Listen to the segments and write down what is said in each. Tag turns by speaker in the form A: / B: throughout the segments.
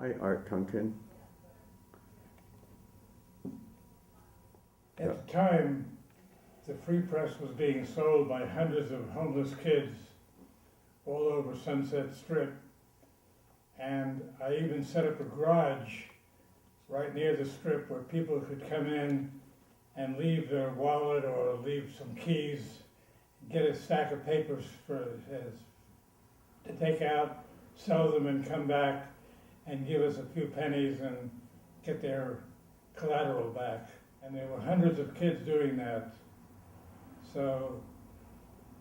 A: Hi, Art Kunkin.
B: At the time, the Free Press was being sold by hundreds of homeless kids all over Sunset Strip. And I even set up a garage right near the strip where people could come in and leave their wallet or leave some keys, get a stack of papers to take out, sell them and come back and give us a few pennies and get their collateral back. And there were hundreds of kids doing that. So,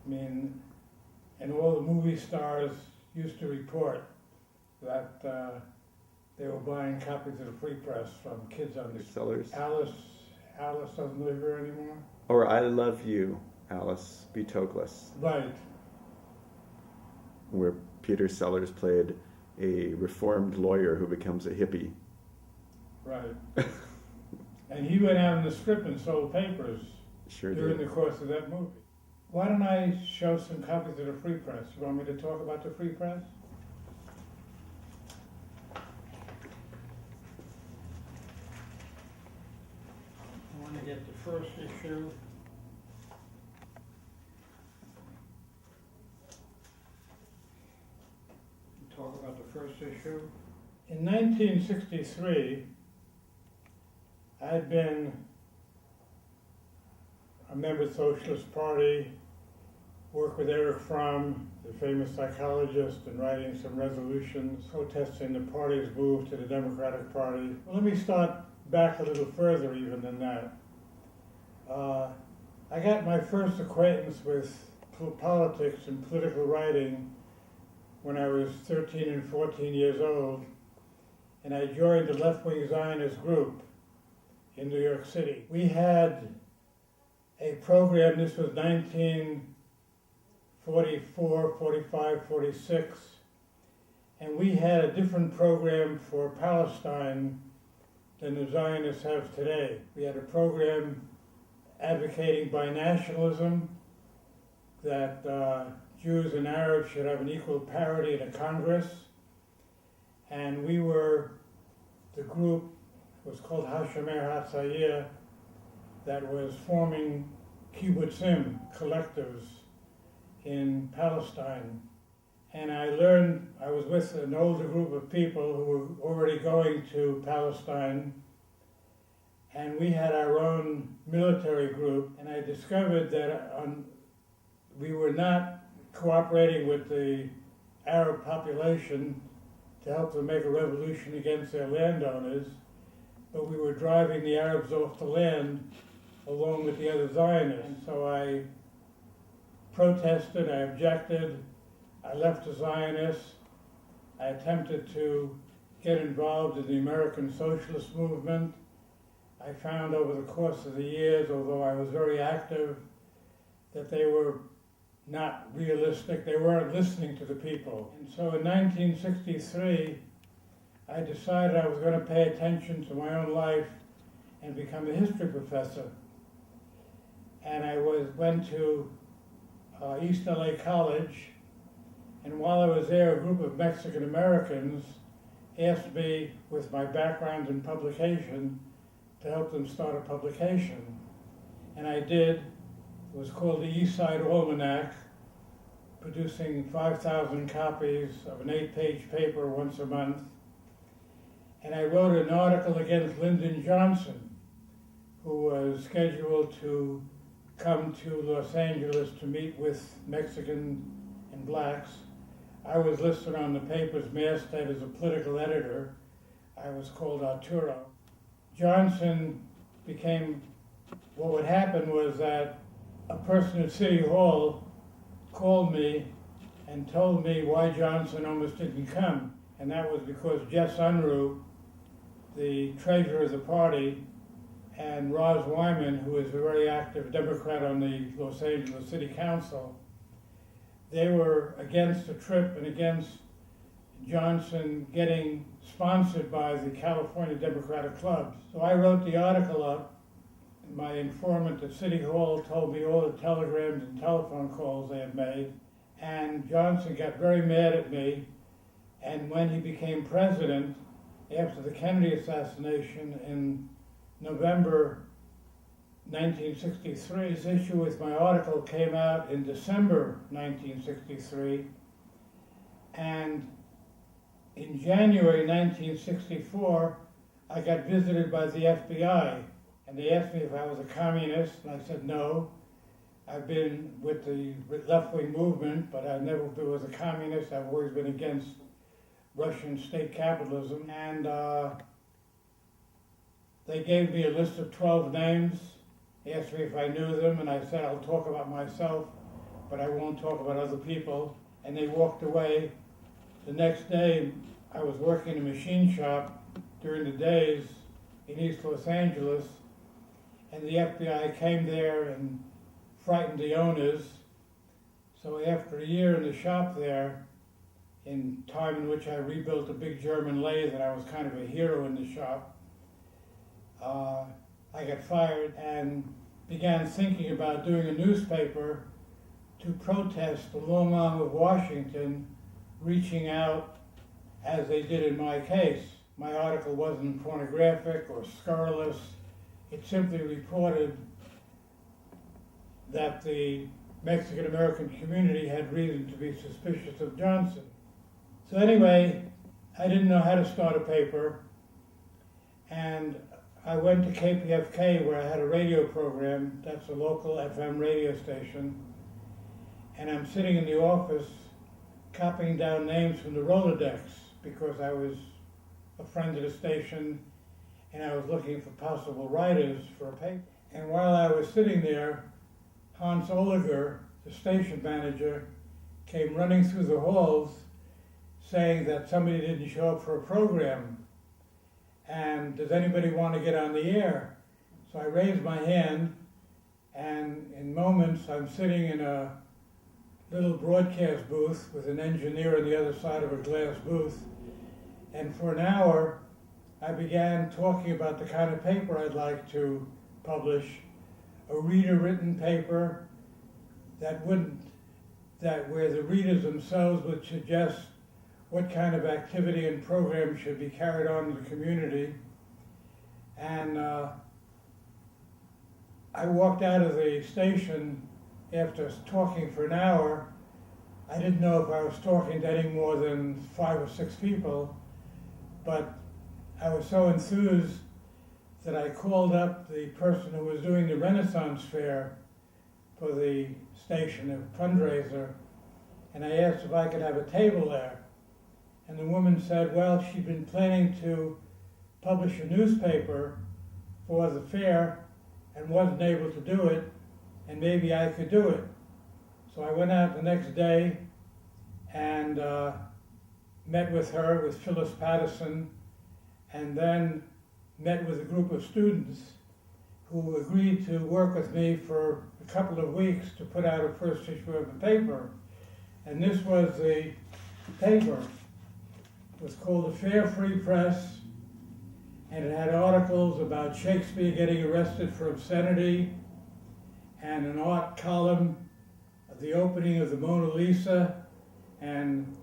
B: I mean, and all the movie stars used to report that they were buying copies of the Free Press from kids on the
A: Sellers.
B: Alice doesn't live here anymore.
A: Or I Love You, Alice B. Toklas,
B: Right.
A: where Peter Sellers played a reformed lawyer who becomes a hippie.
B: Right. And he went out on the strip and sold papers
A: Sure
B: during
A: did.
B: the course of that movie. Why don't I show some copies of the Free Press? You want me to talk about the Free Press? I want to get the first issue. Talk about the first issue. In 1963, I'd been a member of the Socialist Party, worked with Erich Fromm, the famous psychologist, in writing some resolutions protesting the party's move to the Democratic Party. Well, let me start back a little further even than that. I got my first acquaintance with politics and political writing when I was 13 and 14 years old, and I joined the left-wing Zionist group in New York City. We had a program, this was 1944, 45, 46, and we had a different program for Palestine than the Zionists have today. We had a program advocating binationalism, that Jews and Arabs should have an equal parity in a Congress, and we were the group, it was called Hashomer Hatzair, that was forming kibbutzim, collectives in Palestine. And I was with an older group of people who were already going to Palestine, and we had our own military group, and I discovered that we were not cooperating with the Arab population to help them make a revolution against their landowners, but we were driving the Arabs off the land along with the other Zionists. And so I protested, I objected, I left the Zionists, I attempted to get involved in the American Socialist movement. I found over the course of the years, although I was very active, that they were not realistic, they weren't listening to the people. And so in 1963, I decided I was going to pay attention to my own life and become a history professor. And I went to East LA College, and while I was there, a group of Mexican Americans asked me, with my background in publication, to help them start a publication. And I did. It was called the East Side Almanac, producing 5,000 copies of an 8-page paper once a month. And I wrote an article against Lyndon Johnson, who was scheduled to come to Los Angeles to meet with Mexican and blacks. I was listed on the paper's masthead as a political editor. I was called Arturo. Johnson what would happen was that a person at City Hall called me and told me why Johnson almost didn't come. And that was because Jess Unruh, the treasurer of the party, and Roz Wyman, who is a very active Democrat on the Los Angeles City Council, they were against the trip and against Johnson getting sponsored by the California Democratic clubs. So I wrote the article up. My informant at City Hall told me all the telegrams and telephone calls they had made, and Johnson got very mad at me, and when he became president, after the Kennedy assassination in November 1963. This issue with my article came out in December 1963, and in January 1964, I got visited by the FBI, and they asked me if I was a communist, and I said no. I've been with the left-wing movement, but I never was a communist. I've always been against Russian state capitalism, and they gave me a list of 12 names, asked me if I knew them, and I said I'll talk about myself, but I won't talk about other people, and they walked away. The next day, I was working in a machine shop during the days in East Los Angeles, and the FBI came there and frightened the owners. So after a year in the shop there, in time in which I rebuilt a big German lathe and I was kind of a hero in the shop, I got fired and began thinking about doing a newspaper to protest the long arm of Washington reaching out as they did in my case. My article wasn't pornographic or scurrilous. It simply reported that the Mexican-American community had reason to be suspicious of Johnson. So anyway, I didn't know how to start a paper, and I went to KPFK where I had a radio program. That's a local FM radio station, and I'm sitting in the office copying down names from the Rolodex because I was a friend of the station and I was looking for possible writers for a paper. And while I was sitting there, Hans Oliger, the station manager, came running through the halls saying that somebody didn't show up for a program. And does anybody want to get on the air? So I raised my hand, and in moments I'm sitting in a little broadcast booth with an engineer on the other side of a glass booth. And for an hour, I began talking about the kind of paper I'd like to publish, a reader-written paper where the readers themselves would suggest what kind of activity and program should be carried on in the community. And I walked out of the station after talking for an hour. I didn't know if I was talking to any more than 5 or 6 people, but I was so enthused that I called up the person who was doing the Renaissance Fair for the station, a fundraiser, and I asked if I could have a table there. And the woman said, well, she'd been planning to publish a newspaper for the fair and wasn't able to do it, and maybe I could do it. So I went out the next day and met with her, with Phyllis Patterson, and then met with a group of students who agreed to work with me for a couple of weeks to put out a first issue of the paper. And this was the paper. It was called the Fair Free Press, and it had articles about Shakespeare getting arrested for obscenity, and an art column of the opening of the Mona Lisa, and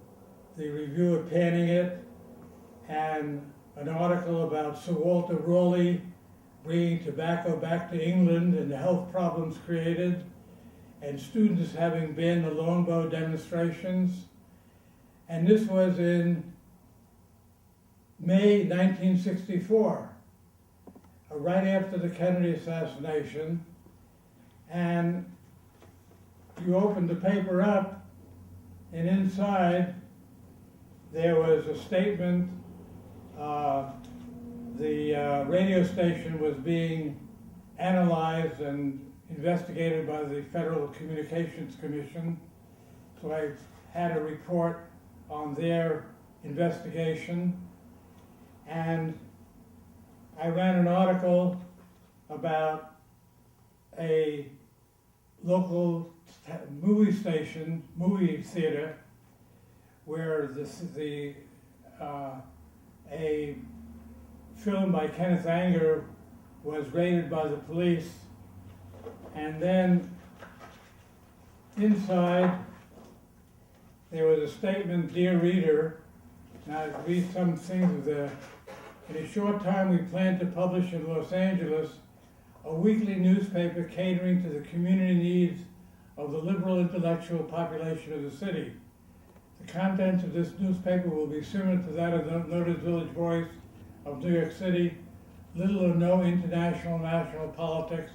B: the review of panning it, and an article about Sir Walter Raleigh bringing tobacco back to England and the health problems created, and students having banned the longbow demonstrations. And this was in May 1964, right after the Kennedy assassination. And you opened the paper up, and inside there was a statement. The radio station was being analyzed and investigated by the Federal Communications Commission. So I had a report on their investigation, and I ran an article about a local movie station, movie theater, where a film by Kenneth Anger was raided by the police. And then inside there was a statement, "Dear reader," and I read some things of the In a short time, we plan to publish in Los Angeles a weekly newspaper catering to the community needs of the liberal intellectual population of the city. The contents of this newspaper will be similar to that of the noted Village Voice of New York City, little or no international and national politics,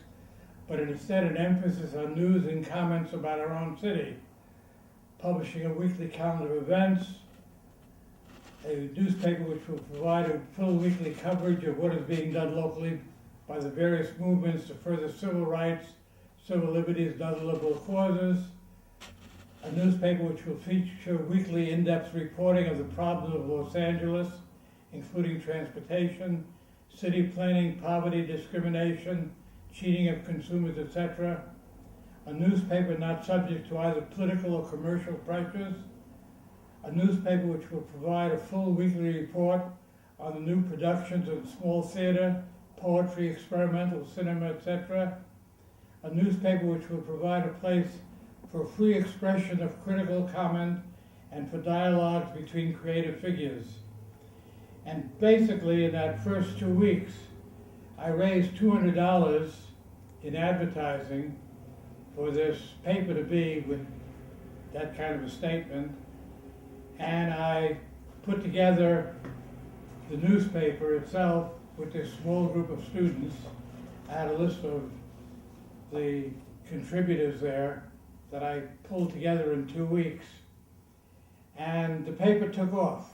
B: but instead an emphasis on news and comments about our own city. Publishing a weekly calendar of events, a newspaper which will provide a full weekly coverage of what is being done locally by the various movements to further civil rights, civil liberties, and other liberal causes. A newspaper which will feature weekly in-depth reporting of the problems of Los Angeles, including transportation, city planning, poverty, discrimination, cheating of consumers, etc. A newspaper not subject to either political or commercial pressures. A newspaper which will provide a full weekly report on the new productions of small theater, poetry, experimental cinema, etc. A newspaper which will provide a place for free expression of critical comment and for dialogues between creative figures. And basically, in that first 2 weeks, I raised $200 in advertising for this paper to be with that kind of a statement. And I put together the newspaper itself with this small group of students. I had a list of the contributors there that I pulled together in 2 weeks. And the paper took off.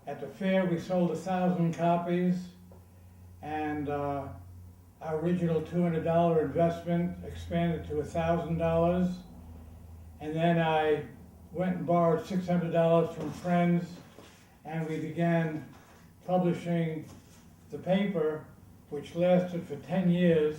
B: At the fair, we sold 1,000 copies, and our original $200 investment expanded to $1,000. And then I went and borrowed $600 from friends, and we began publishing the paper, which lasted for 10 years.